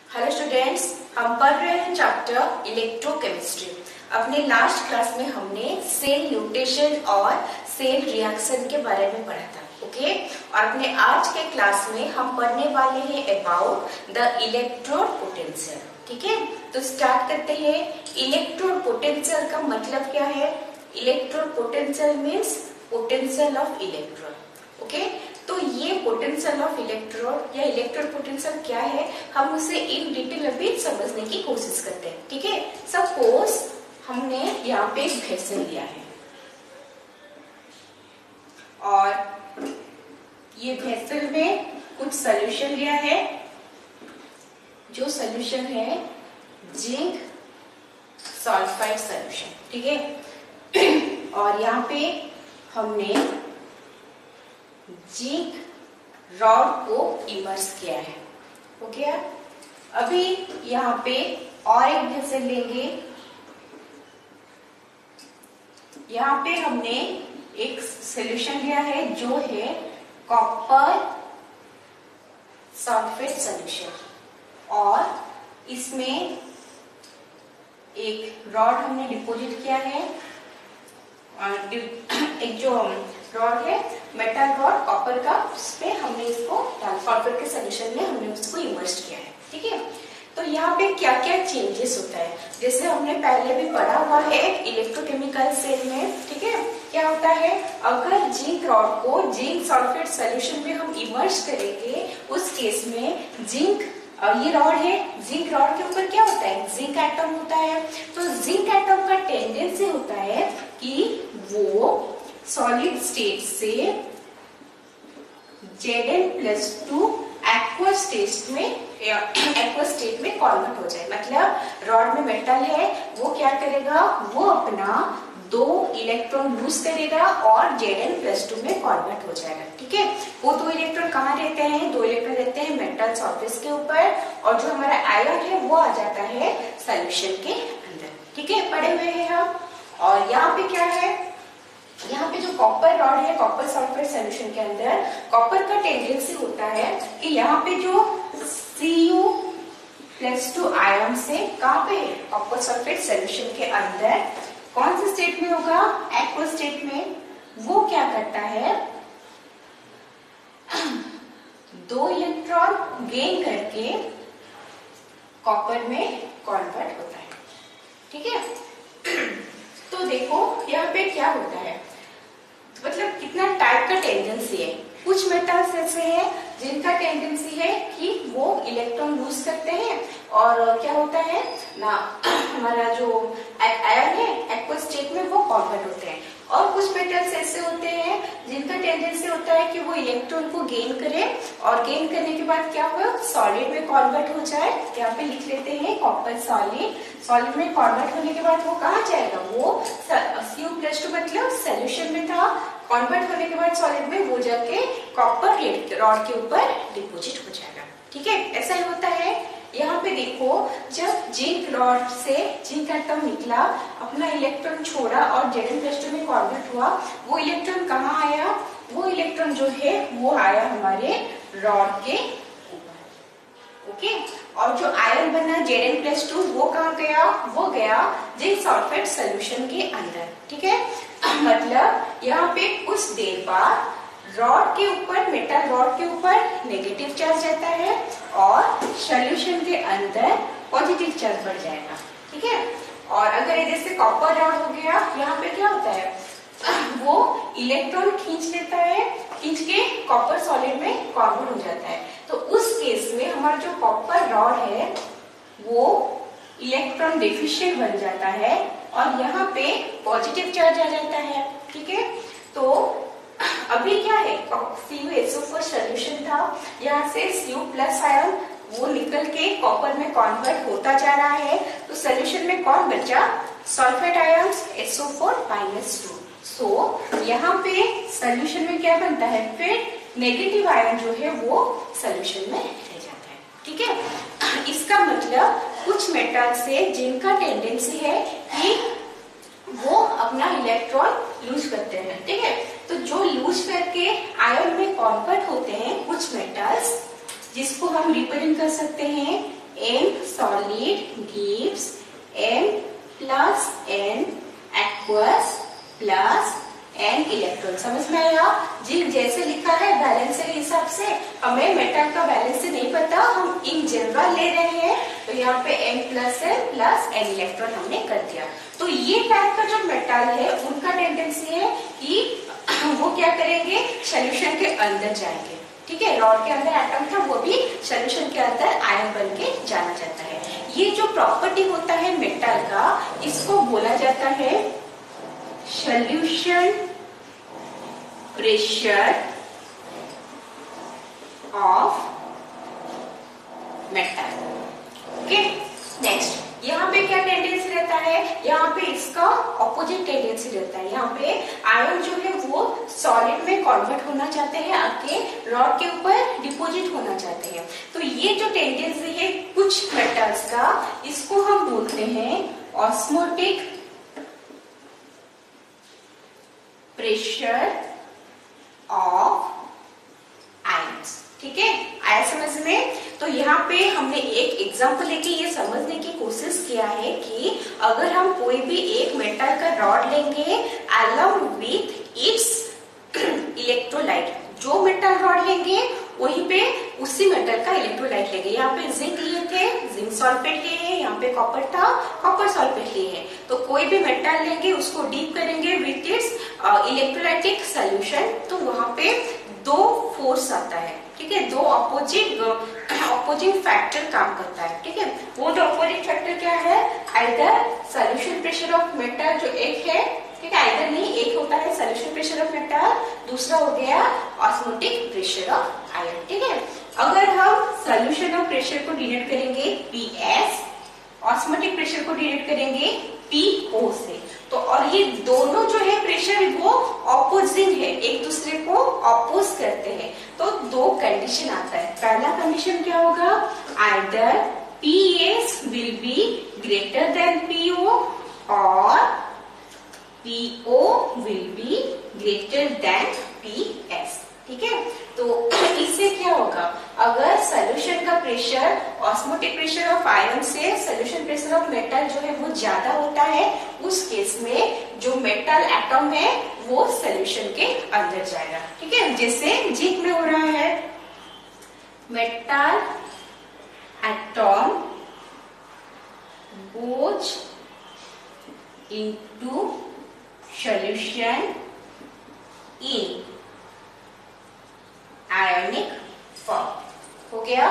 Hello students, हम पढ़ रहे हैं चैप्टर इलेक्ट्रोकेमिस्ट्री। अपने लास्ट क्लास में हमने सेल न्यूट्रिशन और सेल रिएक्शन के बारे में पढ़ा था। ओके, और अपने आज के क्लास में हम पढ़ने वाले हैं अबाउट द इलेक्ट्रोड पोटेंशियल। ठीक है, तो स्टार्ट करते हैं। इलेक्ट्रोड पोटेंशियल का मतलब क्या है? Electrode potential means potential of electron. Okay, तो ये पोटेंशियल ऑफ इलेक्ट्रोड या इलेक्ट्रोड पोटेंशियल क्या है, हम उसे इन डिटेल अभी समझने की कोशिश करते हैं। ठीक है, सपोज हमने यहाँ पे एक वेसल लिया है और ये वेसल में कुछ सोल्यूशन लिया है, जो सोल्यूशन है जिंक सल्फाइड सोल्यूशन। ठीक है, और यहाँ पे हमने जिंक रॉड को इमर्स किया है। ओके, अभी यहाँ पे और एक वेसल लेंगे। यहाँ पे हमने एक सॉल्यूशन लिया है जो है कॉपर सल्फेट सॉल्यूशन, और इसमें एक रॉड हमने डिपॉजिट किया है। और एक जो रॉड है मेटल रॉड कॉपर का, उसमें हमने इसको सल्फेट के सॉल्यूशन में हमने उसको इमर्स किया है। ठीक है, तो यहाँ पे क्या क्या चेंजेस होता है, जैसे हमने पहले भी पढ़ा हुआ है इलेक्ट्रोकेमिकल सेल में। ठीक है, क्या होता है, अगर जिंक रॉड को जिंक सल्फेट सॉल्यूशन में हम इमर्स करेंगे, उस केस में जिंक, ये रॉड है, जिंक रॉड के ऊपर क्या होता है, जिंक एटम होता है। तो जिंक एटम का टेंडेंसी होता है कि वो सॉलिड स्टेट से Zn+2 एक्वस स्टेट में कन्वर्ट हो जाए। मतलब रॉड में मेटल है, वो क्या करेगा, वो अपना 2 इलेक्ट्रॉन लूज करेगा और Zn+2 में कन्वर्ट हो जाएगा। ठीक है, वो 2 इलेक्ट्रॉन कहाँ रहते हैं, 2 इलेक्ट्रॉन रहते हैं मेटल सरफेस के ऊपर, और जो हमारा आयन है वो आ जाता है सॉल्यूशन के अंदर। ठीक है, पढ़े हुए हैं हम। और यहाँ पे क्या है, यहाँ पे जो कॉपर रॉड है, कॉपर सल्फेट सॉल्यूशन के अंदर कॉपर का टेंडेंसी होता है कि यहाँ पे जो Cu+2 आयन से कहाँ पे कॉपर सल्फेट सॉल्यूशन के अंदर कौन से स्टेट में होगा, एक्वस स्टेट में। वो क्या करता है, 2 इलेक्ट्रॉन गेन करके कॉपर में कन्वर्ट होता है। ठीक है, तो देखो यहाँ पे क्या होता है, मतलब कितना टाइप का टेंडेंसी है। कुछ मेटल्स ऐसे हैं जिनका टेंडेंसी है कि वो इलेक्ट्रॉन लूज करते हैं, और क्या होता है ना, हमारा जो आयन है एक्वस स्टेट में वो कन्वर्ट होते हैं। और कुछ मेटल्स ऐसे होते हैं जिनका टेंडेंसी होता है कि वो इलेक्ट्रॉन को गेन करे, और गेन करने के बाद क्या हो, सॉलिड में कन्वर्ट हो जाए। यहाँ पे लिख लेते हैं कॉपर सॉलिड। सॉलिड में कन्वर्ट होने के बाद वो कहाँ जाएगा, वो Cu+2 मतलब सोल्यूशन में था, कन्वर्ट होने के बाद सॉलिड में वो जाके कॉपर रॉड के ऊपर डिपॉजिट हो जाएगा। ठीक है, ऐसा ही होता है। यहाँ पे देखो, जब जिंक रॉड से जिंक एटम निकला, अपना इलेक्ट्रॉन छोड़ा और Zn+2 में कन्वर्ट हुआ, वो इलेक्ट्रॉन कहाँ आया, वो इलेक्ट्रॉन जो है वो आया हमारे रॉड के ऊपर। ओके, और जो आयन बना Zn+2 वो कहाँ गया, वो गया जिंक सल्फेट सॉल्यूशन के अंदर। ठीक है, मतलब यहाँ पे कुछ देर बाद रॉड के ऊपर, मेटल रॉड के ऊपर नेगेटिव चार्ज रहता है और सॉल्यूशन के अंदर पॉजिटिव चार्ज बढ़ जाएगा। ठीक है, और अगर ये जैसे कॉपर रॉड हो गया, यहाँ पे क्या होता है, वो इलेक्ट्रॉन खींच लेता है, खींच के कॉपर सॉलिड में कन्वर्ट हो जाता है। तो उस केस में हमारा जो कॉपर रॉड है वो इलेक्ट्रॉन डेफिशिएंट बन जाता है और यहाँ पे पॉजिटिव चार्ज आ जाता है। ठीक है, तो अभी क्या है, CuSO4 सॉल्यूशन था, यहाँ से Cu+ आयन वो निकल के कॉपर में कन्वर्ट होता जा रहा है। तो सॉल्यूशन में कौन बचा, सल्फेट आयन SO4-2। सो यहाँ पे सॉल्यूशन में क्या बनता है, फिर नेगेटिव आयन जो है वो सॉल्यूशन में रह जाता है। ठीक है, इसका मतलब कुछ मेटल से जिनका टेंडेंसी है कि वो अपना इलेक्ट्रॉन लूज करते हैं। ठीक है, तो जो लूज करके आयन में कन्वर्ट होते हैं कुछ मेटल्स, जिसको हम रिप्रेजेंट कर सकते हैं n solid gives n plus n aqueous plus n electron. समझ में आया? जी जैसे लिखा है बैलेंस के हिसाब से, हमें मेटल का बैलेंस से नहीं पता, हम इन जनरल ले रहे हैं, तो यहाँ पे n प्लस n इलेक्ट्रॉन हमने कर दिया। तो ये टाइप का जो मेटल है उनका टेंडेंसी है कि वो क्या करेंगे, सोल्यूशन के अंदर जाएंगे। ठीक है, रॉड के अंदर एटम था, वो भी सोल्यूशन के अंदर आयन बन के जाना चाहता है। ये जो प्रॉपर्टी होता है मेटल का, इसको बोला जाता है solution pressure of metal. Okay, next यहाँ पे क्या टेंडेंसी रहता है, यहाँ पे इसका ऑपोजिट टेंडेंसी रहता है। यहाँ पे आयन जो है वो सॉलिड में कन्वर्ट होना चाहते हैं, आके रॉड के ऊपर डिपोजिट होना चाहते हैं। तो ये जो टेंडेंसी है कुछ मेटल्स का, इसको हम बोलते हैं ऑस्मोटिक प्रेशर ऑफ आयंस। ठीक है, आया समझ में? तो यहाँ पे हमने एक एग्जांपल लेके ये समझने की कोशिश किया है कि अगर हम कोई भी एक मेटल का रॉड लेंगे अलॉन्ग विथ इट्स इलेक्ट्रोलाइट, जो मेटल रॉड लेंगे वहीं पे उसी मेटल का इलेक्ट्रोलाइट लेंगे। यहाँ पे जिंक लिए थे, जिंक सल्फेट लिए हैं, यहाँ पे कॉपर था, कॉपर सल्फेट लिए हैं। तो कोई भी मेटल लेंगे उसको डीप करेंगे विथ इट्स इलेक्ट्रोलाइटिक सोल्यूशन, तो वहां पे दो फोर्स आता है। ठीक है, दो अपोजिंग फैक्टर काम करता है। ठीक है, वो जो अपोजिंग फैक्टर क्या है, either solution pressure of metal जो एक है, ठीक है, आइदर नहीं, एक होता है सोल्यूशन प्रेशर ऑफ मेटल, दूसरा हो गया ऑस्मोटिक प्रेशर ऑफ आयन। ठीक है, अगर हम सोल्यूशन ऑफ प्रेशर को डिनोट करेंगे PS, ऑस्मोटिक प्रेशर को डिनोट करेंगे PO से, तो और ये दोनों जो है प्रेशर वो ऑपोजिंग है, एक दूसरे को ऑपोज करते हैं। तो दो कंडीशन आता है। पहला कंडीशन क्या होगा, either PS will be greater than PO और PO will be greater than PS। ठीक है, तो इससे क्या होगा, अगर सोल्यूशन का pressure osmotic pressure of ion से सोल्यूशन प्रेशर ऑफ मेटल जो है वो ज्यादा होता है, उस केस में जो मेटल एटम है वो सोल्यूशन के अंदर जाएगा। ठीक है, जैसे जिंक में हो रहा है, metal atom goes into solution in ionic form. हो गया।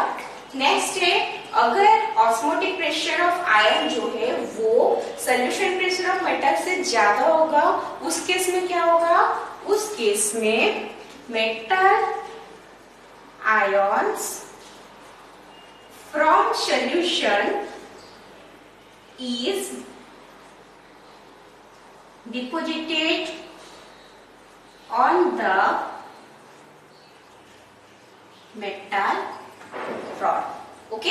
नेक्स्ट है, अगर ऑस्मोटिक प्रेशर ऑफ आयन जो है वो सोल्यूशन प्रेशर ऑफ मेटल से ज्यादा होगा, उस केस में क्या होगा, उस केस में metal ions from solution is deposited on the metal rod. Okay,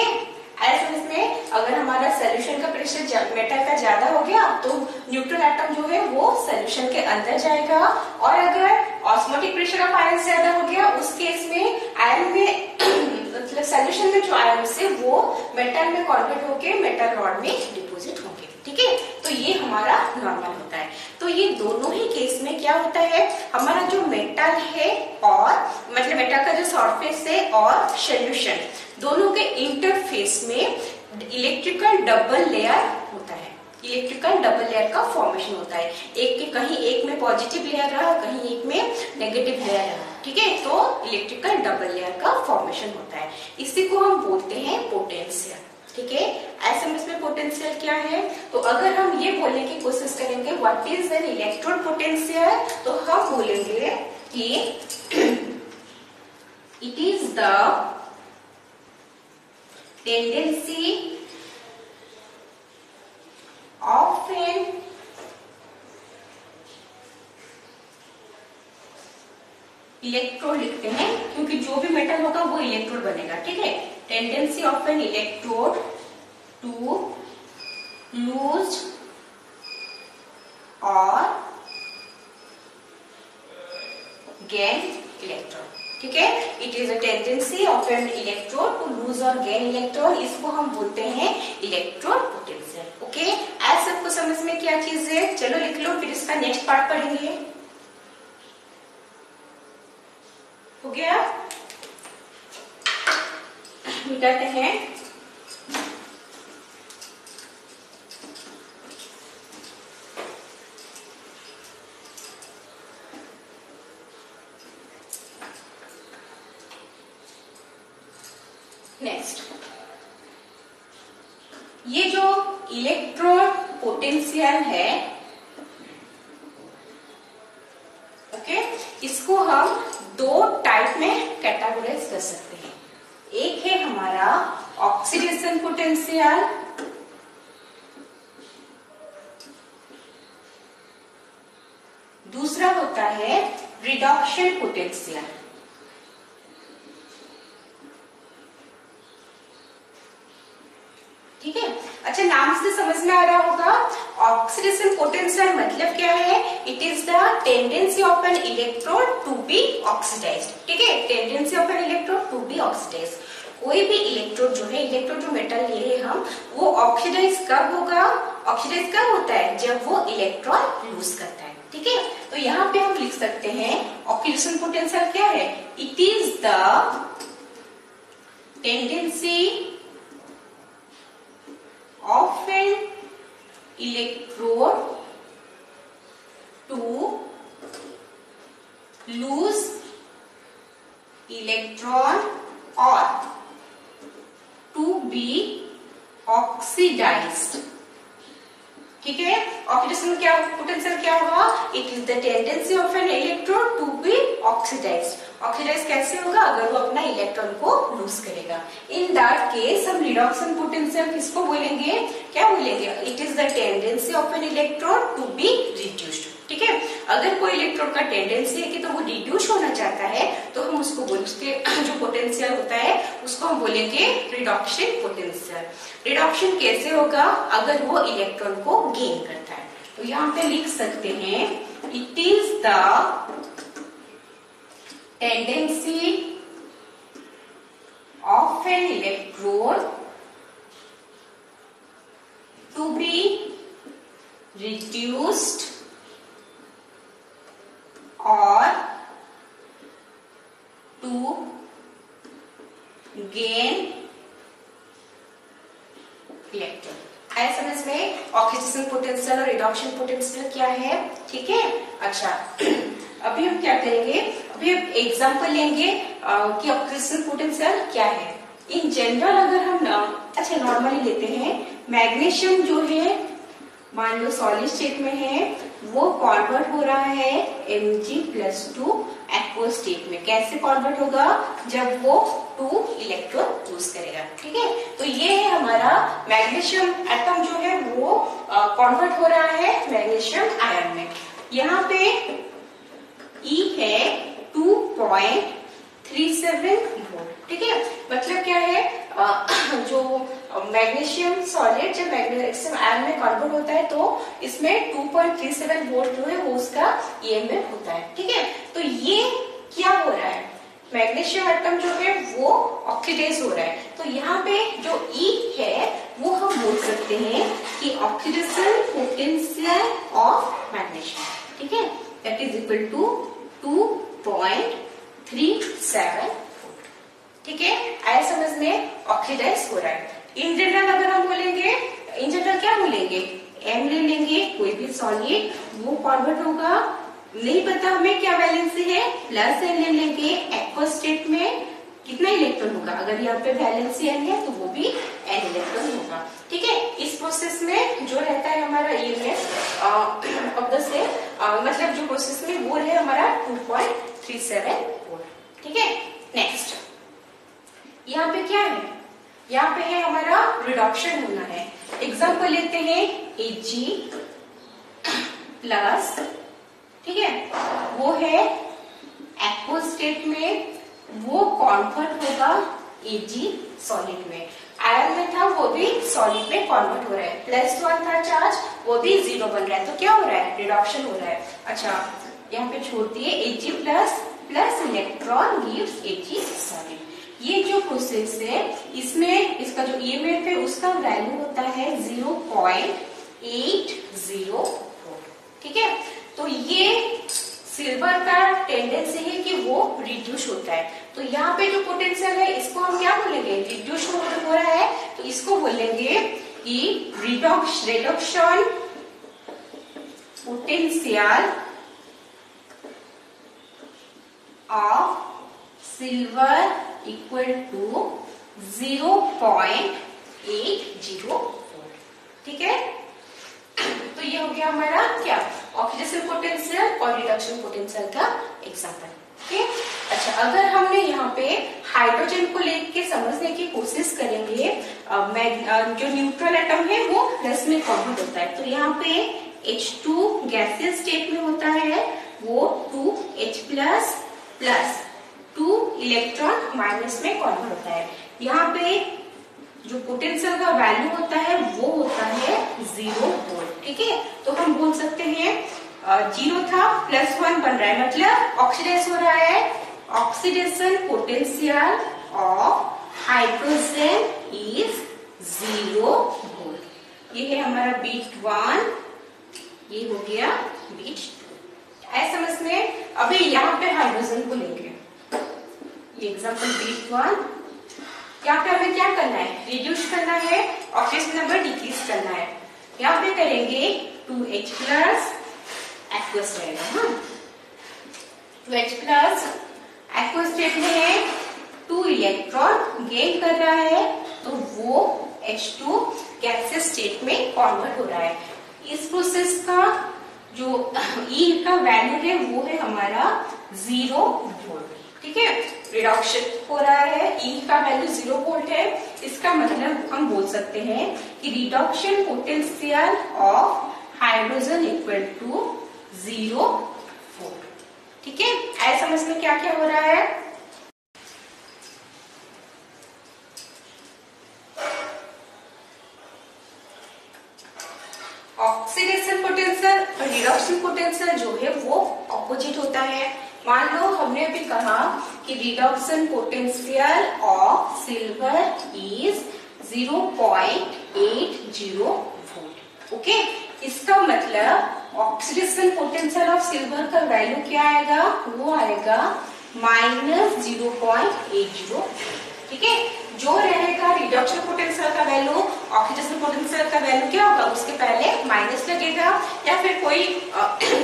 ऐसे इसमें अगर हमारा सोल्यूशन का प्रेशर मेटल का ज्यादा हो गया तो न्यूट्रल एटम जो है वो सोल्यूशन के अंदर जाएगा, और अगर ऑस्मोटिक प्रेशर ऑफ आयन ज्यादा हो गया उस केस में आयन में मतलब सोल्यूशन में जो आयन है वो मेटल में कन्वर्ट होके मेटल रॉड में डिपोजिट होंगे। ठीक है, तो ये हमारा नॉर्मल होता है। तो ये दोनों ही केस में क्या होता है, हमारा जो मेटल है और मतलब मेटल का जो सरफेस है और सोल्यूशन दोनों के इंटरफेस में इलेक्ट्रिकल डबल लेयर होता है। इलेक्ट्रिकल डबल लेयर का फॉर्मेशन होता है, एक के कहीं एक में पॉजिटिव लेयर रहा, कहीं एक में नेगेटिव लेयर रहा। ठीक है, तो इलेक्ट्रिकल डबल लेयर का फॉर्मेशन होता है, इसी को हम बोलते हैं पोटेंशियल। ठीक है, एसएमएस में पोटेंशियल क्या है, तो अगर हम ये बोलने की कोशिश करेंगे what is an electrode potential, तो हम बोलेंगे कि it is the tendency of an electrode, लिखते हैं क्योंकि जो भी मेटल होगा वो इलेक्ट्रोड बनेगा। ठीक है, tendency of an electrode to lose और गेन इलेक्ट्रॉन। ठीक है, it is a tendency of an electrode to lose और गेन इलेक्ट्रॉन, इसको हम बोलते हैं इलेक्ट्रोड पोटेंशियल। ओके, आज सबको समझ में क्या चीज है, चलो लिख लो, फिर इसका नेक्स्ट पार्ट पढ़ेंगे। हो गया, मिटाते हैं। नेक्स्ट, ये जो इलेक्ट्रोड पोटेंशियल है, ओके, इसको हम दो टाइप में कैटेगराइज कर सकते हैं। एक है हमारा ऑक्सीडेशन पोटेंशियल, दूसरा होता है रिडक्शन पोटेंशियल। ठीक है, अच्छा, नाम से समझ में आ रहा होगा, ऑक्सीडेशन पोटेंशियल मतलब क्या है, it is the tendency of an electrode to be oxidised. ठीक है, tendency of an electrode to be oxidised, कोई भी इलेक्ट्रोड जो है, इलेक्ट्रोड जो मेटल लिए हैं हम, वो ऑक्सीडाइज कब होगा, ऑक्सीडाइज कब होता है, जब वो इलेक्ट्रॉन लूज करता है। ठीक है, तो यहाँ पे हम लिख सकते हैं ऑक्सीडेशन पोटेंशियल क्या है, it is the tendency of an electrode to lose electron or to be oxidized। ठीक है, ऑक्सीडेशन क्या पोटेंशियल क्या होगा, it is the tendency of an electrode to be oxidised. Oxidise कैसे होगा, अगर वो अपना इलेक्ट्रॉन को लूज करेगा। इन दैट केस हम रिडक्शन पोटेंशियल किसको बोलेंगे, क्या बोलेंगे, it is the tendency of an electrode to be reduced. ठीक है, अगर कोई इलेक्ट्रोड का टेंडेंसी है कि तो वो रिड्यूस होना चाहता है, तो हम उसको बोल, उसके जो पोटेंशियल होता है उसको हम बोलेंगे रिडक्शन पोटेंशियल। रिडक्शन कैसे होगा, अगर वो इलेक्ट्रॉन को गेन करता है। तो यहाँ पे लिख सकते हैं, it is the tendency of an electrode to be reduced or to gain electron. आया समझ में, ऑक्सीडेशन पोटेंशियल और रिडक्शन पोटेंशियल क्या है। ठीक है, अच्छा, अभी हम क्या करेंगे, अभी हम एग्जांपल लेंगे कि ऑक्सीडेशन पोटेंशियल क्या है। इन जनरल अगर हम अच्छा नॉर्मली लेते हैं, मैग्नीशियम जो है मान लो सॉलिड स्टेट में है, वो कन्वर्ट हो रहा है Mg+2 एक्वस स्टेट में। कैसे कन्वर्ट होगा, जब वो 2 इलेक्ट्रॉन यूज करेगा। ठीक है, तो ये है हमारा मैग्नीशियम एटम जो है वो कन्वर्ट हो रहा है मैग्नीशियम आयन में। यहाँ पे E है 2.37 वोल्ट। ठीक है, मतलब क्या है, जो मैग्नीशियम सॉलिड जब मैग्नीशियम आयन में कन्वर्ट होता है तो इसमें 2.37 वोल्ट जो है वो उसका ईएमएफ होता है। ठीक है, तो ये क्या हो रहा है, मैग्नीशियम एटम जो है वो ऑक्सीडाइज हो रहा है। तो यहाँ पे जो E है वो हम बोल सकते हैं कि ऑक्सीडेशन पोटेंशियल ऑफ मैग्नीशियम। ठीक है, दैट इज इक्वल टू 2.37। ठीक है, आया समझ में, ऑक्सीडाइज हो रहा है। इन जनरल अगर हम बोलेंगे, इन जनरल क्या बोलेंगे, M ले लेंगे, कोई भी सॉलिड वो कन्वर्ट होगा, नहीं पता हमें क्या वैलेंसी है, +N ले लेंगे, एक्वस स्टेट में कितना इलेक्ट्रॉन होगा, अगर यहाँ पे वैलेंसी N है तो वो भी N इलेक्ट्रॉन होगा। ठीक है, इस प्रोसेस में जो रहता है हमारा ईएमएफ ऑफ द सेल, मतलब जो प्रोसेस में वो है हमारा 2.37 वोल्ट। ठीक है, नेक्स्ट यहाँ पे क्या है, यहाँ पे है हमारा रिडक्शन होना है। एग्जाम्पल लेते हैं Ag+, ठीक है, वो है एक्वस स्टेट में, वो कन्वर्ट होगा Ag सॉलिड में। आयन में था वो भी सॉलिड में कन्वर्ट हो रहा है, +1 था चार्ज, वो भी 0 बन रहा है, तो क्या हो रहा है, रिडक्शन हो रहा है। अच्छा, यहाँ पे छोड़ दिए Ag+ plus electron gives Ag7। ये जो प्रोसेस है इसमें इसका जो ईएमएफ है उसका वैल्यू होता है 0.804। ठीक है, तो ये सिल्वर का टेंडेंसी है कि वो रिड्यूस होता है। तो यहाँ पे जो पोटेंशियल है इसको हम क्या बोलेंगे, रिड्यूस हो रहा है, तो इसको बोलेंगे कि reduction potential of silver equal to 0.804। ठीक है, तो ये हो गया हमारा क्या, ऑक्सीडेशन पोटेंशियल और रिडक्शन पोटेंशियल का एग्जांपल। ठीक है, अच्छा अगर हमने यहाँ पे हाइड्रोजन को लेके समझने की कोशिश करेंगे, जो न्यूट्रल एटम है वो प्लस में कन्वर्ट होता है, तो यहाँ पे H2 गैसियस स्टेट में होता है, वो 2H प्लस 2 इलेक्ट्रॉन माइनस में कन्वर्ट होता है। यहाँ पे जो पोटेंशियल का वैल्यू होता है वो होता है 0 वोल्ट। ठीक है, तो हम बोल सकते हैं 0 था +1 बन रहा है, मतलब ऑक्सीडाइज हो रहा है। Oxidation potential of hydrogen is 0 volt. ये है हमारा बीट 1, ये हो गया बीट 2। ऐसा समझ में। अभी यहाँ पे हाइड्रोजन को लेंगे, ये एग्जांपल बीट 1, यहाँ पे हमें क्या करना है, रिड्यूस करना है, ऑक्सीडेशन नंबर डिक्रीज करना है। यहाँ पे करेंगे 2H प्लस एक्वस रहेगा, 2H प्लस एक्वस स्टेट में है, 2 इलेक्ट्रॉन गेन कर रहा है, तो वो H2 गैसियस स्टेट में कन्वर्ट हो रहा है। इस प्रोसेस का जो E का वैल्यू है वो है हमारा 0 वोल्ट। ठीक है, रिडक्शन हो रहा है, E का वैल्यू 0 वोल्ट है, इसका मतलब हम बोल सकते हैं कि reduction potential of hydrogen equal to 0 volt. ठीक है, ऐसा समझ में क्या क्या हो रहा है। ऑक्सीडेशन पोटेंशियल और रिडक्शन पोटेंशियल जो है वो ऑपोजिट होता है। मान लो हमने अभी कहा कि reduction potential of silver is 0.80 volt. Okay, इसका मतलब ऑक्सीडेशन पोटेंशियल ऑफ सिल्वर का वैल्यू क्या आएगा, वो आएगा -0.80। ठीक है, जो रहेगा रिडक्शन पोटेंशियल का वैल्यू, ऑक्सीडेशन पोटेंशियल का वैल्यू क्या होगा, उसके पहले माइनस लगेगा, या फिर कोई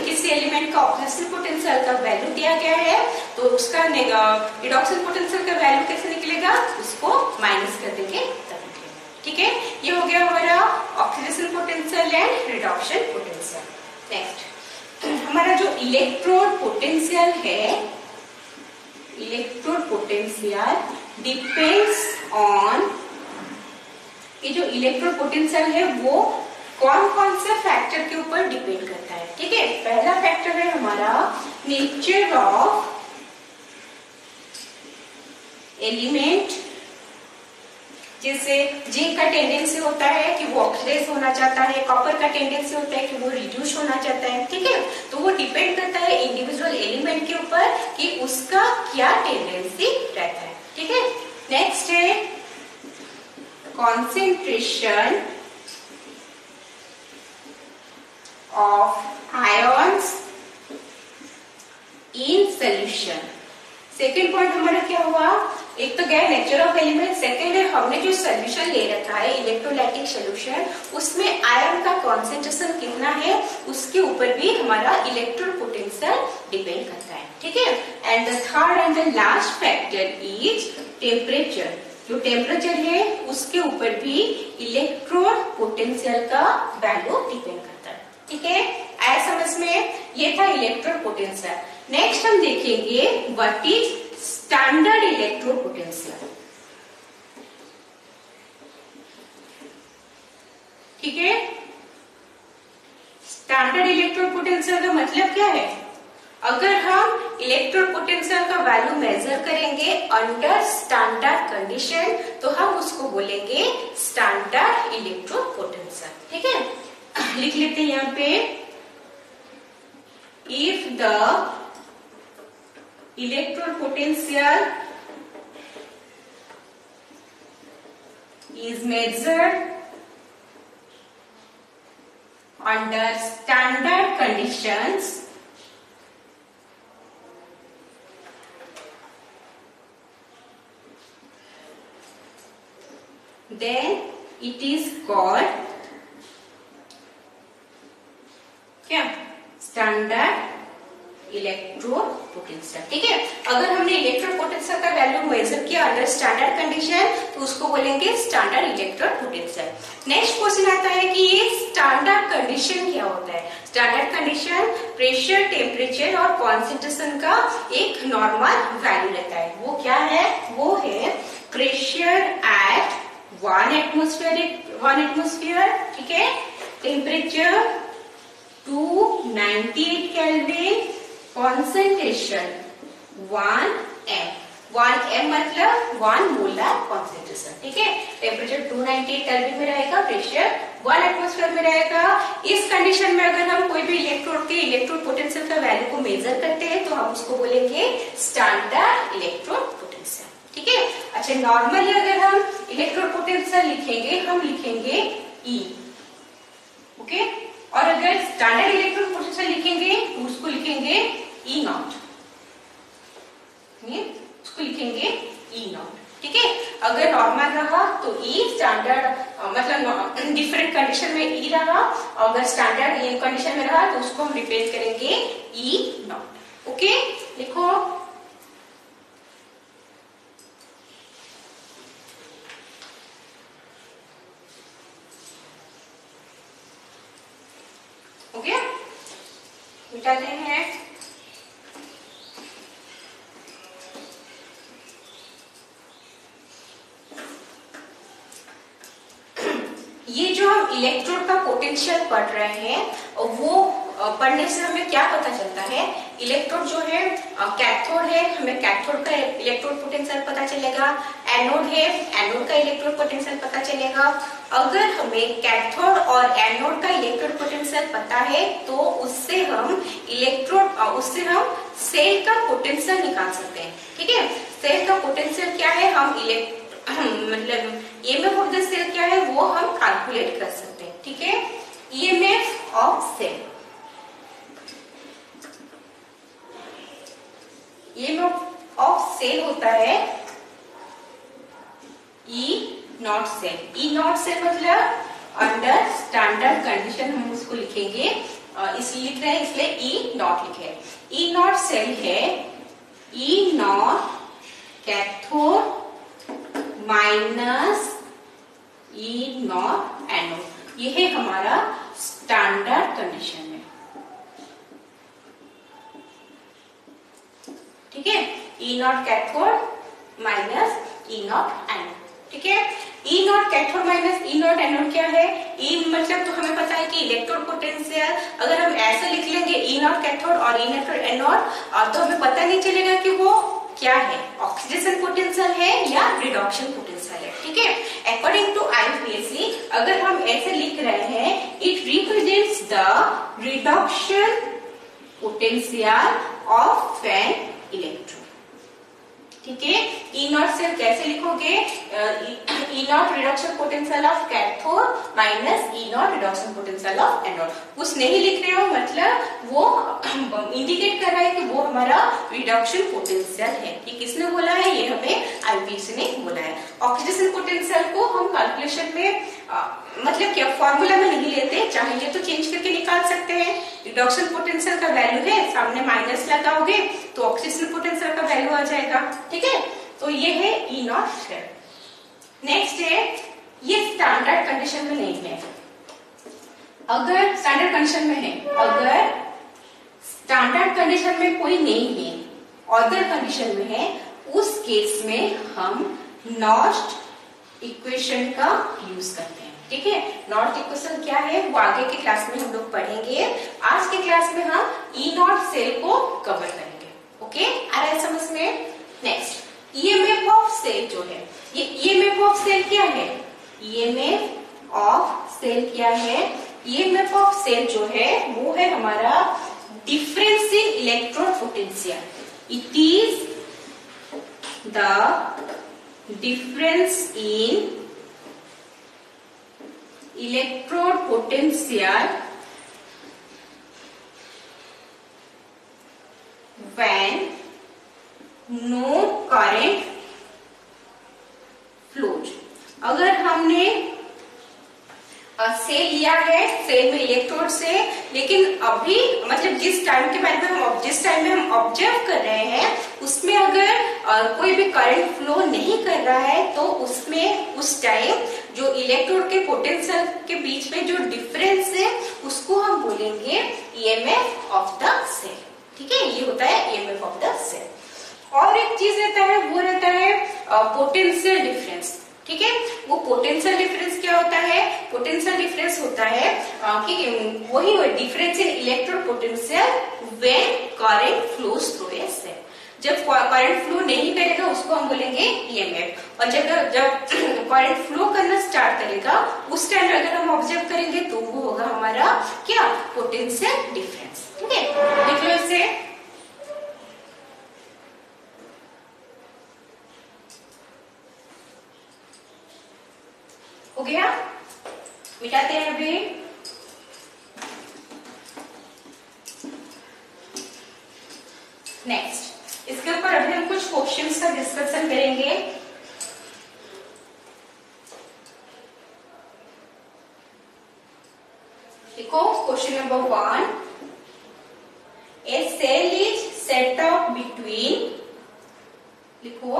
किसी एलिमेंट का ऑक्सीडेशन पोटेंशियल का वैल्यू दिया गया है तो उसका रिडक्शन पोटेंशियल का वैल्यू कैसे निकलेगा, उसको माइनस कर देंगे तब निकलेगा। ठीक है, ये हो गया हमारा oxidation potential and reduction potential. Next हमारा जो इलेक्ट्रोड पोटेंशियल है, इलेक्ट्रोड पोटेंशियल डिपेंड्स ऑन, ये जो इलेक्ट्रोड पोटेंशियल है वो कौन कौन से फैक्टर के ऊपर डिपेंड करता है। ठीक है, पहला फैक्टर है हमारा नेचर ऑफ एलिमेंट, जैसे जिंक का टेंडेंसी होता है कि वो ऑक्सीडाइज होना चाहता है, कॉपर का टेंडेंसी होता है कि वो रिड्यूस होना चाहता है। ठीक है, तो वो डिपेंड करता है इंडिविजुअल एलिमेंट के ऊपर कि उसका क्या टेंडेंसी रहता है। ठीक है, नेक्स्ट है concentration of ions in solution. Second point हमारा क्या हुआ, एक तो गया नेचर ऑफ एलिमेंट, सेकेंड है हमने जो सोल्यूशन ले रखा है इलेक्ट्रोलाइटिक सोल्यूशन, उसमें आयरन का कॉन्सेंट्रेशन कितना है उसके ऊपर भी हमारा इलेक्ट्रोड पोटेंशियल डिपेंड करता है। ठीक है, and the third and the last factor is temperature. जो टेम्परेचर है उसके ऊपर भी इलेक्ट्रोड पोटेंशियल का वैल्यू डिपेंड करता है। ठीक है, ऐसा समझ में, ये था इलेक्ट्रोड पोटेंशियल। नेक्स्ट हम देखेंगे what is standard electrode potential. ठीक है, स्टैंडर्ड इलेक्ट्रोड पोटेंशियल का मतलब क्या है, अगर हम इलेक्ट्रोड पोटेंशियल का वैल्यू मेजर करेंगे अंडर स्टैंडर्ड कंडीशन तो हम उसको बोलेंगे स्टैंडर्ड इलेक्ट्रोड पोटेंशियल। ठीक है, लिख लेते हैं यहाँ पे, if the electrode potential is measured under standard conditions then it is called क्या स्टैंडर्ड इलेक्ट्रोड पोटेंशियल। ठीक है, अगर हमने इलेक्ट्रोड पोटेंशियल का वैल्यू मेजर किया अंडर स्टैंडर्ड कंडीशन तो उसको बोलेंगे standard electrode potential. Next question आता है कि ये स्टैंडर्ड कंडीशन क्या होता है। स्टैंडर्ड कंडीशन प्रेशर, टेम्परेचर और कॉन्सेंट्रेशन का एक नॉर्मल वैल्यू रहता है। वो क्या है? वो है प्रेशर एट 1 एटमोस्फेयर, ठीक है, टेम्परेचर 298 केल्विन, कॉन्सेंट्रेशन 1 m मतलब 1 मोलर कॉन्सेंट्रेशन। ठीक है, टेम्परेचर 298 केल्विन में रहेगा, प्रेशर 1 एटमोस्फेयर में रहेगा। इस कंडीशन में अगर हम कोई भी इलेक्ट्रोड के इलेक्ट्रोड पोटेंशियल का वैल्यू को मेजर करते हैं तो हम उसको बोलेंगे स्टैंडर्ड इलेक्ट्रोड पोटेंशियल। ठीक है, अच्छा नॉर्मली अगर हम इलेक्ट्रोड पोटेंशियल लिखेंगे हम लिखेंगे E, ओके, और अगर स्टैंडर्ड इलेक्ट्रोड पोटेंशियल लिखेंगे तो उसको लिखेंगे E नॉट, उसको लिखेंगे E नॉट। ठीक है, अगर नॉर्मल रहा तो E स्टैंडर्ड मतलब डिफरेंट कंडीशन में E रहा, अगर स्टैंडर्ड कंडीशन में रहा तो उसको हम रिप्लेस करेंगे E नॉट। ओके, लिखो ओके, मिटाते हैं। ये जो हम इलेक्ट्रोड का पोटेंशियल पढ़ रहे हैं वो पढ़ने से हमें क्या पता चलता है, इलेक्ट्रोड जो है कैथोड है, हमें कैथोड का इलेक्ट्रोड पोटेंशियल पता चलेगा, एनोड है, एनोड का इलेक्ट्रोड पोटेंशियल पता चलेगा। अगर हमें कैथोड और एनोड का इलेक्ट्रोड पोटेंशियल पता है तो उससे हम सेल का पोटेंशियल निकाल सकते हैं। ठीक है, सेल का पोटेंशियल क्या है, हम मतलब ईएमएफ ऑफ द सेल क्या है वो हम कैलकुलेट कर सकते हैं। ठीक है, EMF of cell, EMF of cell होता है E naught cell. E naught cell मतलब अंडर स्टैंडर्ड कंडीशन हम उसको लिखेंगे, इसलिए लिख रहे हैं इसलिए E नॉट लिखे। E नॉट सेल है E naught cathode minus E naught anode, ये है हमारा स्टैंडर्ड कंडीशन में। ठीक है, E naught cathode minus E naught anode. ठीक है, E naught cathode minus E naught anode क्या है, E मतलब तो हमें पता है कि इलेक्ट्रोड पोटेंशियल, अगर हम ऐसे लिख लेंगे E नॉट कैथोड और E नॉट एनोड तो हमें पता नहीं चलेगा कि वो क्या है, ऑक्सीडेशन पोटेंशियल है या रिडक्शन पोटेंशियल है। ठीक है, अकॉर्डिंग टू आईपीएससी अगर हम ऐसे लिख रहे हैं it represents the reduction potential of an electron. ठीक है, E नॉट सेल कैसे लिखोगे, E not reduction potential of cathode minus E not reduction potential of anode. कुछ नहीं लिख रहे हो मतलब वो इंडिकेट कर रहा है कि वो हमारा रिडक्शन पोटेंशियल है। ये किसने बोला है, ये हमें आईपीएससी ने बोला है। ऑक्सीडेशन पोटेंशियल को हम कैलकुलेशन में मतलब क्या फॉर्मूला में नहीं लेते, चाहे तो चेंज करके निकाल सकते हैं। रिडक्शन पोटेंशियल का वैल्यू है, सामने माइनस लगाओगे तो ऑक्सीडेशन पोटेंशियल का वैल्यू आ जाएगा। ठीक है, तो ये है E नॉट सेल। नेक्स्ट है, ये स्टैंडर्ड कंडीशन में नहीं है, अगर स्टैंडर्ड कंडीशन में है, अगर स्टैंडर्ड कंडीशन में कोई नहीं है, अदर कंडीशन में है, उस केस में हम नॉस्ट इक्वेशन का यूज करते हैं। ठीक है, नॉट इक्वेशन क्या है वो आगे के क्लास में हम लोग पढ़ेंगे। आज के क्लास में हम E नॉट सेल को कवर करेंगे। ओके, आ रहा है समझ में। नेक्स्ट, ईएमएफ ऑफ सेल जो है, ये ईएमएफ ऑफ सेल क्या है, ईएमएफ ऑफ सेल क्या है, ईएमएफ ऑफ सेल जो है वो है हमारा difference in electrode potential. It is the difference in electrode potential when no current flows. अगर हमने सेल लिया है, सेल में इलेक्ट्रोड से, लेकिन अभी मतलब जिस टाइम के बारे में हम ऑब्जर्व कर रहे हैं उसमें अगर कोई भी करंट फ्लो नहीं कर रहा है, तो उसमें उस टाइम जो इलेक्ट्रोड के पोटेंशियल के बीच में जो डिफरेंस है उसको हम बोलेंगे ईएमएफ ऑफ द सेल। ठीक है, ये होता है ईएमएफ ऑफ द सेल। और एक चीज रहता है, वो रहता है पोटेंशियल डिफरेंस। ठीक है, वो पोटेंशियल डिफरेंस क्या होता है? पोटेंशियल डिफरेंस होता है कि वही difference in electrode potential when current flows through a cell. जब करंट फ्लो नहीं करेगा उसको हम बोलेंगे ईएमएफ, और जब करंट फ्लो करना स्टार्ट करेगा उस टाइम अगर हम ऑब्जर्व करेंगे तो वो होगा हमारा क्या? Potential difference. ठीक है, देख लो इसे। हो गया, मिटाते हैं अभी। नेक्स्ट, इसके ऊपर अभी हम कुछ क्वेश्चंस का डिस्कशन करेंगे। देखो question number 1, a cell is set of between, लिखो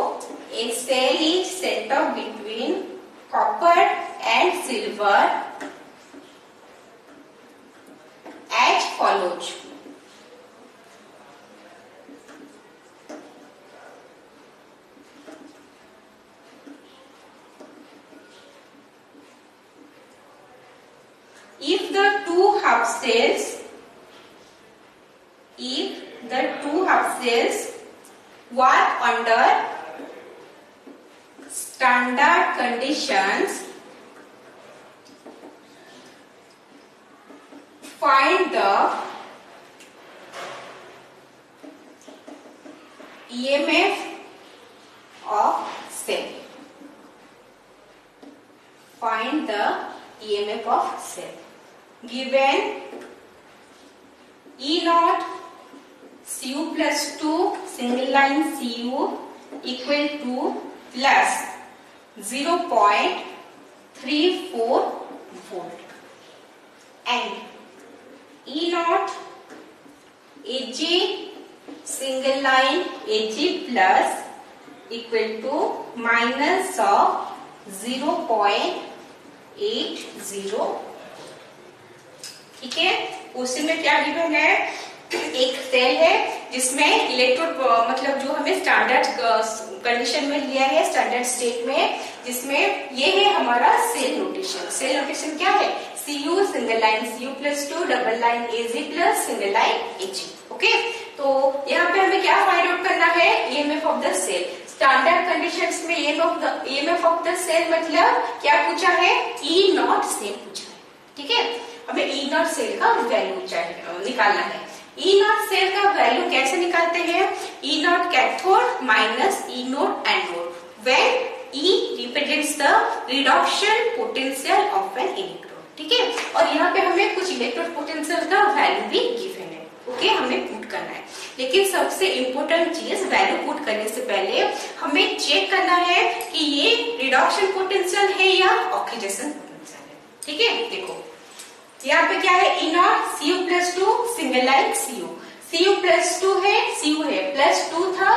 a cell is set of between copper and silver as follows. If the two half cells work under standard conditions, find the EMF of cell. Find the EMF of cell. Given E naught Cu plus 2 single line Cu equal to plus 0.34 volt and E naught Ag single line Ag plus equal to minus of 0.80। ठीक है, question में क्या given है? एक cell है जिसमें electrode मतलब जो हमें स्टैंडर्ड कंडीशन में लिया है, स्टैंडर्ड स्टेट में, जिसमें ये है हमारा सेल नोटेशन। सेल नोटेशन क्या है? Cu single line Cu plus 2 double line Ag plus single line Ag। Okay, तो यहाँ पे हमें क्या फाइंड आउट करना है? EMF of the cell. Standard conditions में ईएमएफ ऑफ द सेल मतलब क्या पूछा है? ई नॉट सेल पूछा है। ठीक है, हमें ई नॉट सेल का वैल्यू चाहिए, निकालना है। ई नॉट सेल का वैल्यू कैसे निकालते हैं? E not cathode minus E not anode when E represents the reduction potential of an electrode. ठीक है, और यहाँ पे हमें कुछ इलेक्ट्रोड पोटेंशियल का वैल्यू भी गिवन है। ओके, हमें पुट करना है, लेकिन सबसे इम्पोर्टेंट चीज वैल्यू पुट करने से पहले हमें चेक करना है कि ये रिडक्शन पोटेंशियल है या ऑक्सीडेशन पोटेंशियल है। ठीक है, देखो यहाँ पे क्या है? E nought Cu plus 2 single line Cu plus 2 है, Cu है प्लस 2 था,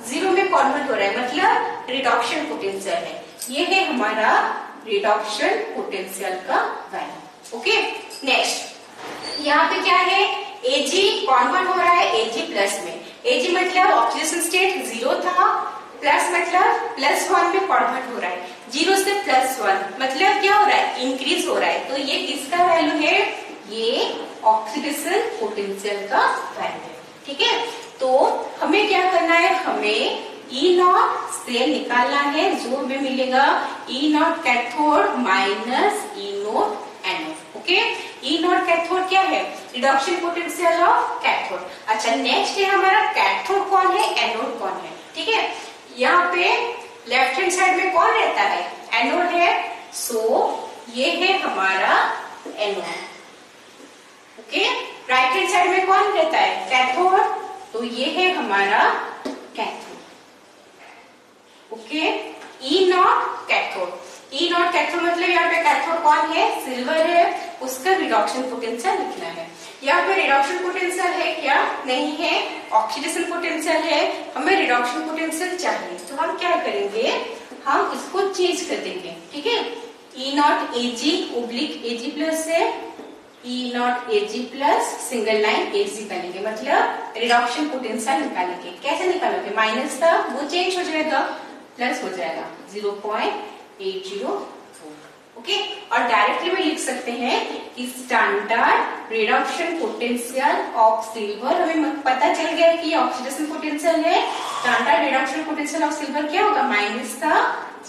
0 में कन्वर्ट हो रहा है, मतलब रिडक्शन पोटेंशियल है। ये है हमारा रिडक्शन पोटेंशियल का वैल्यू। ओके, नेक्स्ट यहाँ पे क्या है? Ag कन्वर्ट हो रहा है Ag प्लस में। Ag मतलब ऑक्सीडेशन स्टेट 0 था, प्लस मतलब प्लस 1 में कन्वर्ट हो रहा है, 0 से प्लस 1 मतलब क्या हो रहा है? इंक्रीज हो रहा है। तो ये किसका वैल्यू है? ये ऑक्सीडेशन पोटेंशियल का वैल्यू है। ठीक है, तो हमें क्या करना है? हमें ई नॉट सेल निकालना है, जो हमें मिलेगा E not cathode minus E not anode. Okay, E not cathode क्या है? Reduction potential of cathode. अच्छा, नेक्स्ट है हमारा कैथोड कौन है, एनोड कौन है। ठीक है, यहाँ पे लेफ्ट हैंड साइड में कौन रहता है, एनोड है, सो ये है हमारा anode. Okay, right hand side में कौन रहता है, कैथोड, तो ये है हमारा cathode. Okay, E naught cathode, ई नॉट कैथोड मतलब यहाँ पे कैथोड कौन है, सिल्वर है, उसका रिडक्शन पोटेंशियल लिखना है। यहाँ पे रिडक्शन पोटेंशियल है क्या, नहीं है, ऑक्सीडेशन पोटेंशियल है, हमें रिडक्शन पोटेंशियल चाहिए, तो हम क्या करेंगे, हम इसको चेंज कर देंगे। ठीक है, E naught AG oblique AG plus से E naught AG plus single line AG करेंगे, मतलब रिडक्शन पोटेंशियल निकालेंगे। कैसे निकालोगे, माइनस था वो चेंज हो जाएगा, प्लस हो जाएगा 0.804। ओके, और डायरेक्टली में लिख सकते हैं कि standard reduction potential of silver, हमें पता चल गया है कि ये ऑक्सीडेशन पोटेंशियल है, standard reduction potential of silver क्या होगा, माइनस का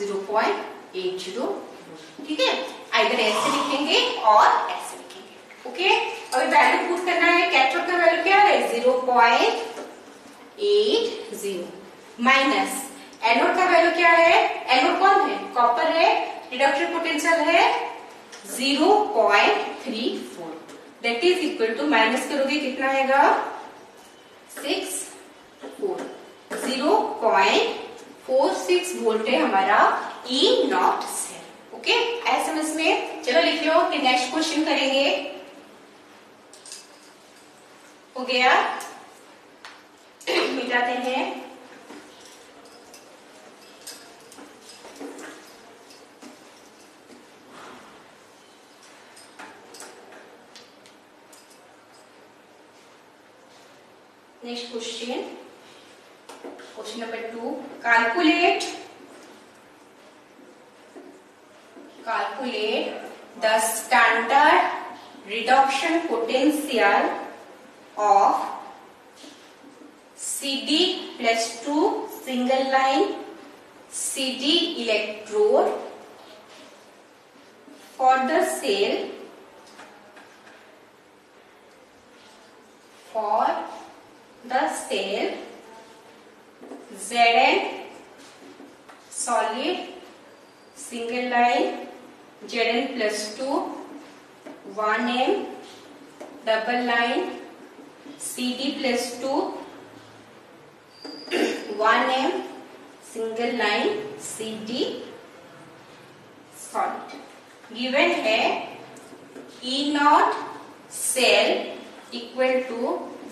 0.804। ठीक है, आइदर ऐसे लिखेंगे और ऐसे लिखेंगे। ओके, अभी वैल्यू पुट करना है, कैथोड का वैल्यू क्या है 0.80 माइनस एनोड का वैल्यू क्या है, एनोड कौन है, कॉपर है, रिडक्शन पोटेंशियल है 0.34, that is equal to, minus करोगे कितना आएगा 64, 0.46 वोल्ट है हमारा ई नॉट सेल। ओके, ऐसे समझ में, चलो लिख लो कि नेक्स्ट क्वेश्चन करेंगे। हो गया, मिटाते हैं। Next question, question number 2, calculate the standard reduction potential of CD+2 single line CD electrode for the cell Zn solid single line Zn+2 1m double line CD+2 1m single line CD solid। Given है E naught cell equal to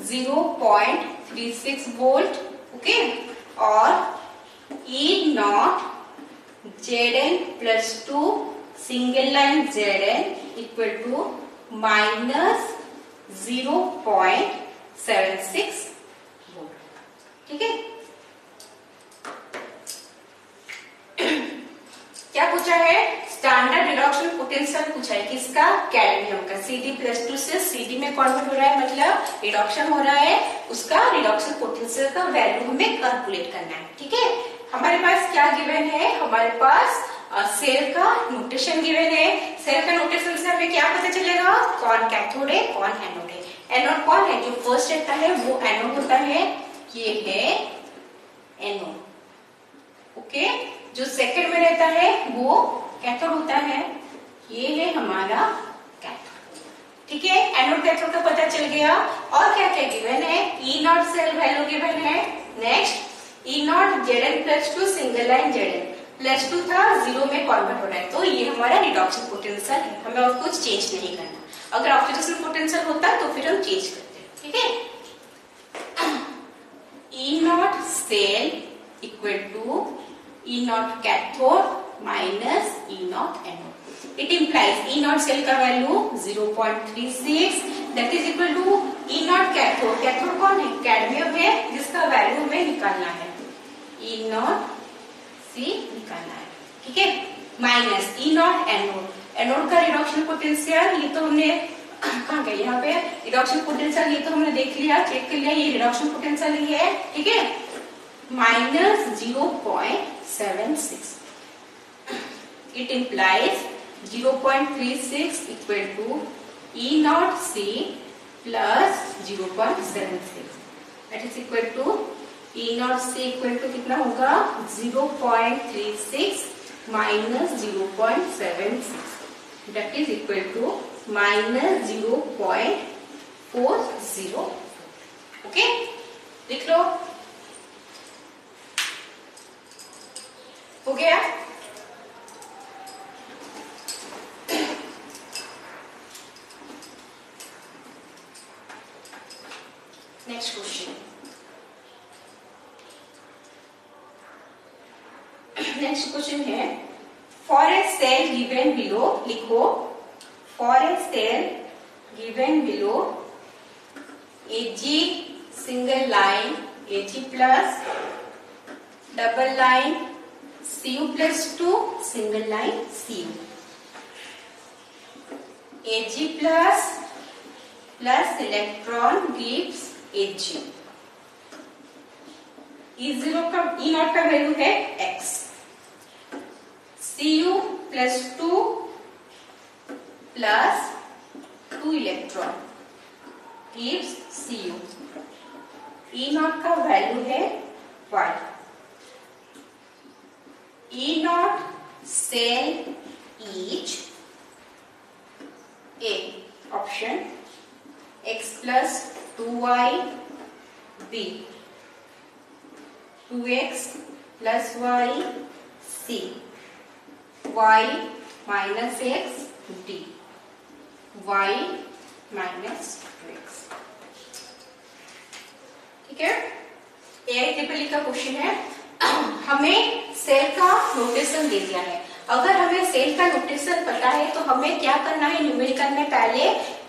0.36 volt. Okay, और E naught Zn+2 single line Zn equal to -0.76 volt. ठीक है, क्या पूछा है, standard reduction potential पूछा है, किसका, कैडमियम का। CD+2 से CD में कन्वर्ट हो रहा है, मतलब रिडक्शन हो रहा है, उसका रिडक्शन पोटेंशियल का वैल्यू हमें कैलकुलेट करना है। ठीक है, हमारे पास क्या गिवन है, हमारे पास सेल का नोटेशन गिवन है। सेल का नोटेशन से हमें क्या पता चलेगा, कौन कैथोड है, कौन एनोड है। एनोड कौन है, जो फर्स्ट रहता है वो एनोड होता है, ये है एनोड। ओके, जो सेकंड में रहता है वो कैथोड होता है, ये है हमारा कैथोड। ठीक है, एनोड कैथोड का पता चल गया। और क्या क्या गिवन है, E not cell value given है। Next, E not Zn+2 single line Zn+2 था, 0 में कन्वर्ट हो रहा है, तो ये हमारा रिडक्शन पोटेंशियल है, हमें और कुछ चेंज नहीं करना। अगर ऑक्सीडेशन पोटेंशियल होता तो फिर हम चेंज करते। ठीक है, E not cell equal to E naught cathode minus E naught anode. It implies E naught cell का value 0.36 that is equal to E naught cathode. Cathode कौन है, कैडमियम है, जिसका वैल्यू हमें निकालना है, E नॉट सी निकालना है। ठीक है, minus E naught anode. Anode का रिडक्शन पोटेंशियल, ये तो हमने कहाँ गया, यहाँ पे रिडक्शन पोटेंशियल ये तो हमने देख लिया, चेक कर लिया, ये रिडक्शन पोटेंशियल ही है। ठीक है, -0.76 it implies 0.36 equal to E naught C plus 0.76 that is equal to E naught C equal to कितना होगा 0.36 minus 0.76 that is equal to minus 0.40. Okay, लिख लो, हो गया। नेक्स्ट क्वेश्चन, नेक्स्ट क्वेश्चन है for a cell given below, लिखो for a cell given below AG single line AG plus double line CU plus 2 single line CU AG plus plus electron gives AG E0 का E naught का value है X CU plus 2 plus 2 electron gives CU E naught का value है Y E naught cell each A option X plus 2Y B 2X plus Y C Y minus X D Y minus 2X। ठीक है, AIEEE का question है। हमें cell का notation दे दिया है। अगर हमें सेल का नोटेशन पता है तो हमें क्या करना है, न्यूमेरिकल में पहले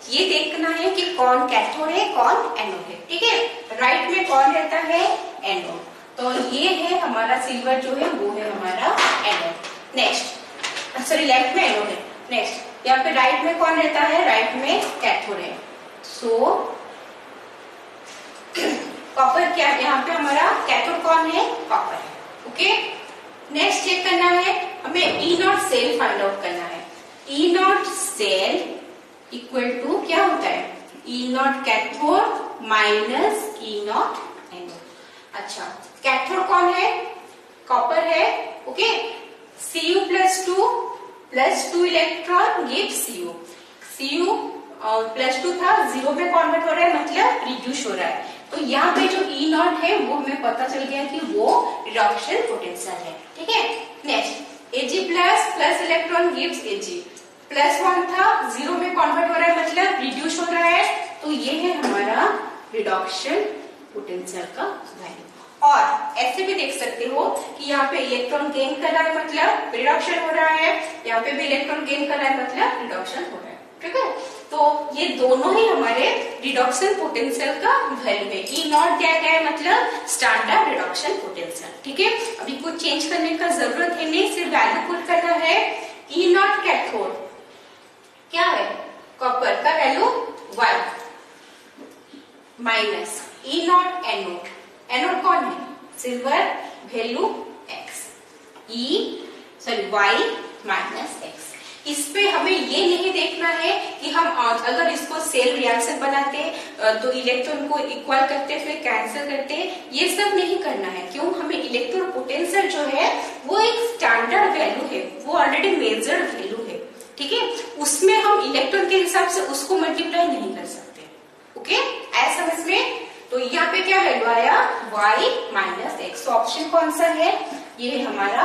ये देखना है कि कौन कैथोड है कौन एनोड है। ठीक है, राइट में कौन रहता है, एनोड, तो ये है हमारा सिल्वर जो है वो है हमारा एनोड। नेक्स्ट, सॉरी लेफ्ट में एनोड है। नेक्स्ट यहाँ पे राइट में कौन रहता है, राइट में कैथोड है। सो कॉपर क्या, यहाँ पे हमारा कैथोड कौन है, कॉपर है। ओके, नेक्स्ट चेक करना है हमें E naught cell find out करना है। E naught cell equal to क्या होता है, E naught cathode minus E naught anode. अच्छा, कैथोड कौन है, कॉपर है। Okay, Cu plus 2 electron give Cu plus 2 था, 0 में कन्वर्ट हो रहा है, मतलब रिड्यूस हो रहा है। तो यहाँ पे जो E नॉट है वो हमें पता चल गया कि वो रिडक्शन पोटेंशियल है। ठीक है, next Ag plus electron gives Ag plus 1 था, 0 में कन्वर्ट हो रहा है, मतलब रिड्यूस हो रहा है। तो ये है हमारा रिडक्शन पोटेंशियल का वैल्यू। और ऐसे भी देख सकते हो कि यहाँ पे इलेक्ट्रॉन गेन कर रहा है, मतलब रिडक्शन हो रहा है, यहाँ पे भी इलेक्ट्रॉन गेन कर रहा है, मतलब रिडक्शन हो रहा है। ठीक है, तो ये दोनों ही हमारे रिडक्शन पोटेंशियल का वैल्यू है। E नॉट दिया गया है, मतलब स्टैंडर्ड रिडक्शन पोटेंशियल। ठीक है, अभी कुछ चेंज करने का जरूरत है नहीं, सिर्फ वैल्यू पुट करना है। E नॉट कैथोड क्या है, कॉपर का value Y minus E naught anode, anode कौन है, silver, value X Y minus X। इस पे हमें ये नहीं देखना है कि हम अगर इसको सेल रिएक्शन बनाते तो इलेक्ट्रॉन को इक्वल करते फिर कैंसिल करते, ये सब नहीं करना है। क्यों, हमें इलेक्ट्रॉन पोटेंशियल जो है वो एक स्टैंडर्ड वैल्यू है, वो ऑलरेडी मेजर्ड वैल्यू है। ठीक है, उसमें हम इलेक्ट्रॉन के हिसाब से उसको मल्टीप्लाई नहीं कर सकते। ओके, ऐसा समझ में। तो यहाँ पे क्या वैल्यू आया, Y माइनस X। ऑप्शन कौन सा है, ये है हमारा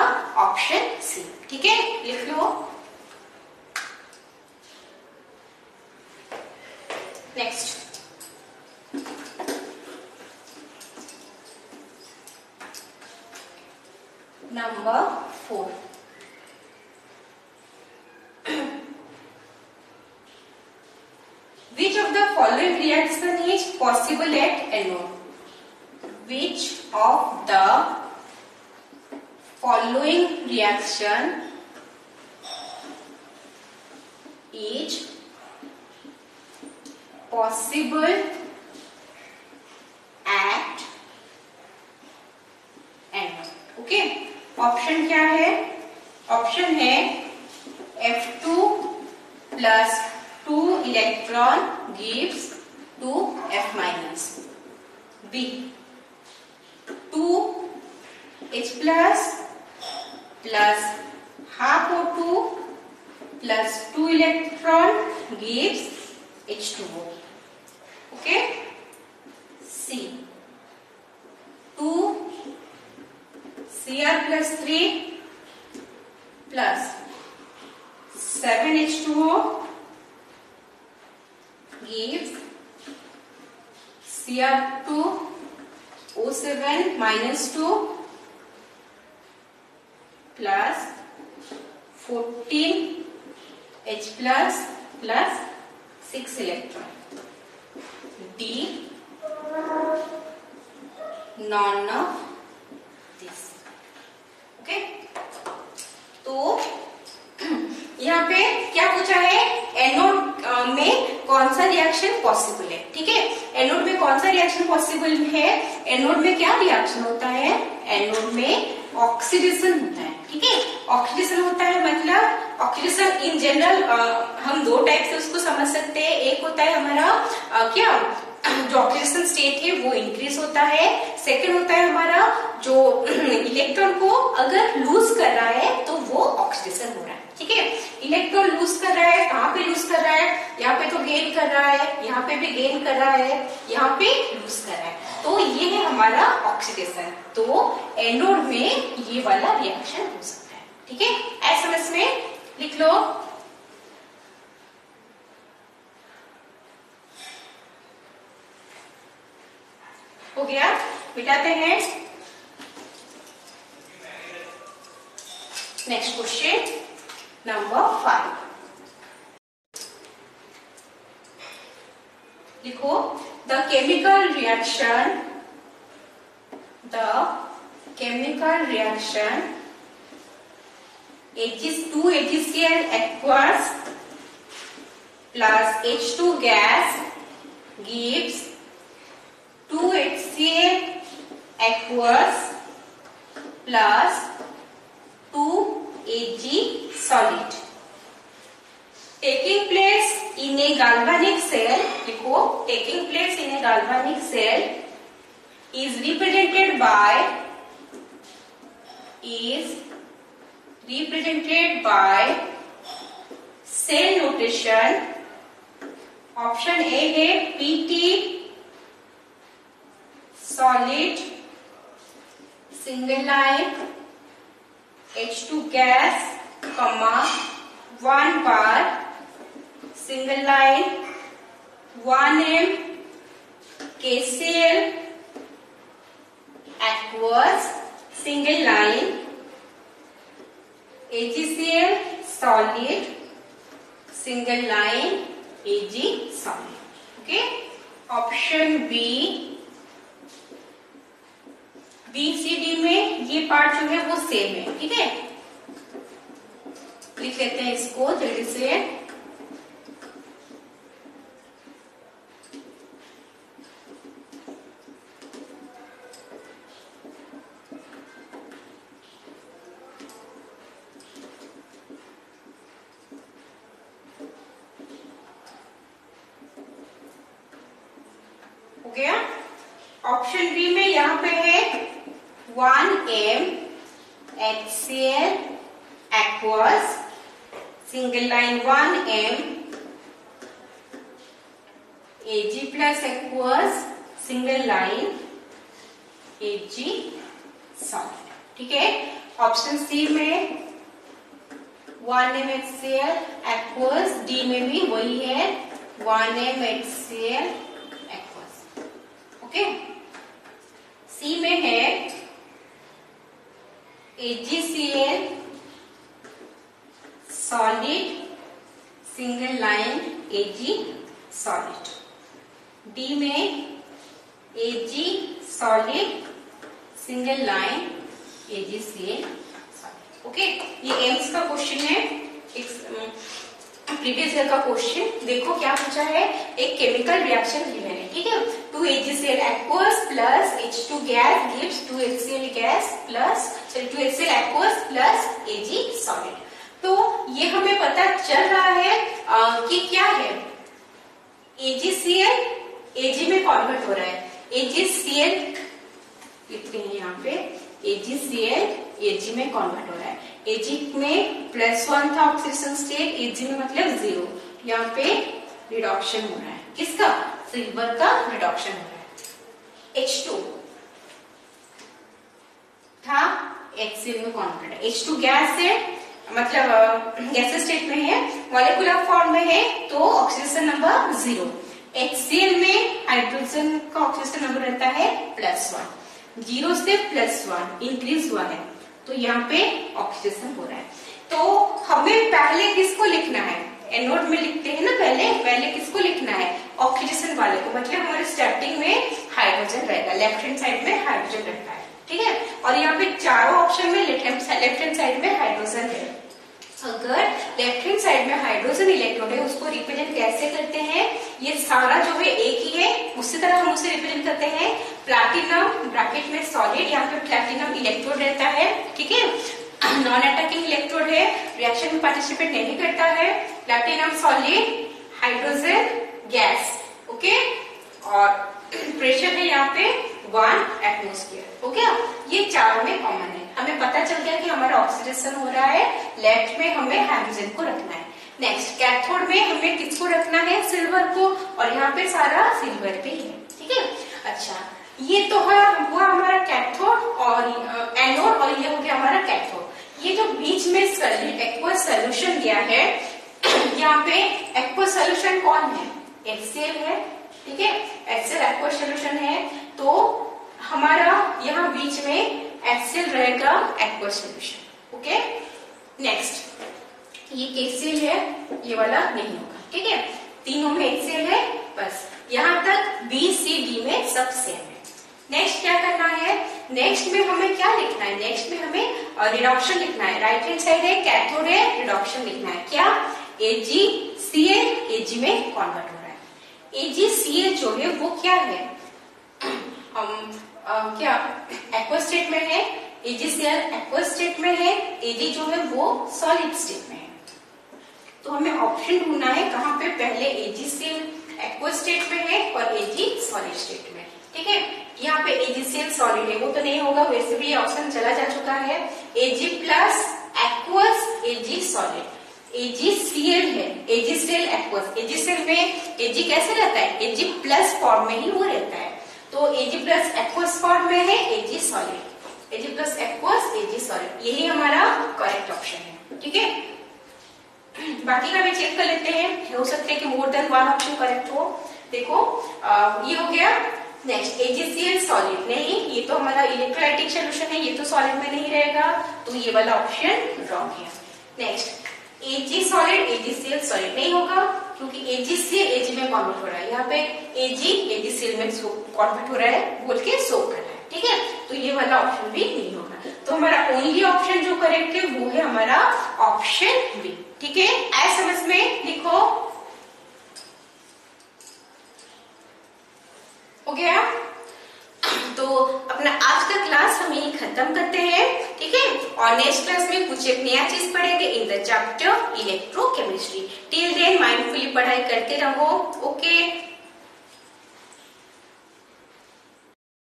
ऑप्शन सी। ठीक है, लिख लो। Next, number 4, which of the following reaction is possible at anode? Which of the following reaction is possible at anode? Okay, option क्या है, ऑप्शन है F2 plus 2 electron gives 2 F minus. B 2 H plus plus half O2 plus 2 electron gives H2O. Okay. C 2 Cr plus 3 plus 7 H2O gives Cr2 O7 minus 2 plus 14 H plus plus 6 electron. D none of this. Okay, तो यहाँ पे क्या पूछा है, anode में कौन सा reaction possible है. ठीक है, एनोड में कौन सा रिएक्शन पॉसिबल है. एनोड में क्या रिएक्शन होता है, एनोड में ऑक्सीडेशन होता है. ठीक है, ऑक्सीडेशन होता है मतलब ऑक्सीडेशन इन जनरल हम दो टाइप से उसको समझ सकते हैं. एक होता है हमारा क्या जो ऑक्सीडेशन स्टेट है वो इंक्रीज होता है. सेकंड होता है हमारा जो इलेक्ट्रॉन को अगर लूज कर रहा है तो वो ऑक्सीडेशन हो रहा है. ठीक है, इलेक्ट्रॉन लूज कर रहा है, कहाँ पे लूज कर रहा है, यहाँ पे तो गेन कर रहा है, यहाँ पे भी गेन कर रहा है, यहाँ पे लूज कर रहा है, तो ये है हमारा ऑक्सीडेशन. तो एनोड में ये वाला रिएक्शन हो सकता है. ठीक है, एसएमएस में लिख लो. हो गया, मिटाते हैं. Next question number 5. लिखो, the chemical reaction Ag2 AgCl aqueous plus H2 gas gives 2 HCl aqueous plus 2 Ag solid. Taking place in a galvanic cell, लिखो, taking place in a galvanic cell is represented by cell notation. Option A है PT solid single line H2 gas, 1 bar single line 1m KCl aqueous single line AgCl solid single line Ag solid. Okay, option B C D में ये part जो है वो same है. ठीक है, लिख लेते हैं इसको जल्दी से. हो गया. ऑप्शन बी में यहाँ पे है 1m HCl aqueous single line 1m Ag plus aqueous single line Ag solid. ठीक है, ऑप्शन सी में 1m HCl aqueous, डी में भी वही है 1m HCl aqueous. ओके, सी में है AgCl solid single line Ag solid. D में Ag solid single line AgCl solid. Okay, ये एम्स का क्वेश्चन है, प्रीवियस ईयर का क्वेश्चन. देखो क्या पूछा है, एक केमिकल रिएक्शन गिवन है. ठीक है, 2 AgCl aqueous plus H2 gas gives 2 HCl gas plus 2 HCl aqueous plus Ag solid. तो ये हमें पता चल रहा है कि क्या है, AgCl Ag में कन्वर्ट हो रहा है, AgCl लिखते हैं यहाँ पे, AgCl Ag में कन्वर्ट हो रहा है। Ag में +1 था ऑक्सीडेशन स्टेट, Ag में मतलब 0, यहाँ पे रिडक्शन हो रहा है, किसका? सिल्वर का रिडक्शन हो रहा है। H2 था HCl में कन्वर्ट है, H2 गैस है, मतलब गैस स्टेट में है, मॉलिक्यूलर फॉर्म में है, तो ऑक्सीडेशन नंबर 0। HCl में हाइड्रोजन का ऑक्सीडेशन नंबर रहता है +1, 0 से +1 इंक्रीज हुआ है, तो यहाँ पे ऑक्सीडेशन हो रहा है। तो हमें पहले किसको लिखना है? एनोड में लिखते हैं ना, पहले किसको लिखना है? ऑक्सीडेशन वाले को, मतलब हमारे स्टार्टिंग में हाइड्रोजन रहेगा, लेफ्ट हैंड साइड में हाइड्रोजन रहता है, ठीक है। और यहाँ पे चारों ऑप्शन में लेफ्ट हैंड साइड में हाइड्रोजन है। अगर लेफ्ट हैंड साइड में हाइड्रोजन इलेक्ट्रोड है, उसको रिप्रेजेंट कैसे करते हैं? ये सारा जो है एक ही है, उसी तरह हम उसे रिप्रेजेंट करते हैं प्लैटिनम ब्रैकेट में सॉलिड, यहाँ पे प्लैटिनम इलेक्ट्रोड रहता है, ठीक है। नॉन अटैकिंग इलेक्ट्रोड है, रिएक्शन में पार्टिसिपेट नहीं करता है, platinum solid, hydrogen gas, okay. और प्रेशर है यहाँ पे 1 एटमॉस्फेयर, हो गया। ये चारों में कॉमन है। हमें पता चल गया कि हमारा ऑक्सीडेशन हो रहा है, लेफ्ट में हमें हाइड्रोजन को रखना है। नेक्स्ट कैथोड में हमें किसको रखना है? सिल्वर को, और यहाँ पे सारा सिल्वर पे है, ठीक है। अच्छा, ये तो हुआ हमारा कैथोड और एनोड, और ये हो गया हमारा कैथोड। ये जो बीच में एक्वस सोल्यूशन दिया है, यहाँ पे एक्वस सोल्यूशन कौन है? HCl है, ठीक है। HCl एक्वस सोल्यूशन है, तो हमारा यहाँ बीच में HCl रहेगा एक्वस सोल्यूशन, ओके। नेक्स्ट ये KCl है, ये वाला नहीं होगा, ठीक है। तीनों में HCl है, बस यहाँ तक B C D में सब सेम है। नेक्स्ट क्या करना है? नेक्स्ट में हमें क्या लिखना है? नेक्स्ट में हमें रिडक्शन लिखना है। राइट हैंड साइड है, कैथोड है, रिडक्शन लिखना है। क्या? AgCl Ag में कन्वर्ट हो रहा है। AgCl जो है वो क्या है? क्या एक्वस स्टेट में है, AgCl एक्वस स्टेट में है, Ag जो है वो सॉलिड स्टेट में है। तो हमें ऑप्शन ढूंढना है कहाँ पे, पहले AgCl एक्वस स्टेट में है और Ag सॉलिड स्टेट में, ठीक है। यहाँ पे AgCl सॉलिड है, वो तो नहीं होगा, वैसे भी ये ऑप्शन चला जा चुका है। Ag plus aqueous Ag solid, AgCl है, AgCl एक्वस। AgCl में Ag कैसे रहता है? Ag प्लस फॉर्म में ही वो रहता है, तो Ag प्लस एक्वस फॉर्म में है, Ag solid, Ag plus aqueous Ag solid, यही हमारा करेक्ट ऑप्शन है, ठीक है। बाकी का भी चेक कर लेते हैं, हो सकता है कि मोर देन 1 ऑप्शन करेक्ट हो। देखो ये हो गया। नेक्स्ट AgCl सॉलिड नहीं, ये तो हमारा इलेक्ट्रोलाइटिक सोल्यूशन है, ये तो सॉलिड में नहीं रहेगा, तो ये वाला ऑप्शन रॉन्ग है। Next Ag solid AgCl solid नहीं होगा, क्योंकि AgCl Ag में कन्वर्ट हो रहा है, यहाँ पे Ag AgCl में कन्वर्ट हो रहा है बोल के सोक कर रहा है, ठीक है। तो ये वाला ऑप्शन भी नहीं होगा, तो हमारा ओनली ऑप्शन जो करेक्ट है वो है हमारा ऑप्शन बी, ठीक है। ऐ समझ में लिखो, हो गया। तो अपना आज का क्लास हम यही खत्म करते हैं, ठीक है। और नेक्स्ट क्लास में कुछ एक नया चीज पढ़ेंगे in the chapter electrochemistry. Till then mindfully पढ़ाई करते रहो, ओके।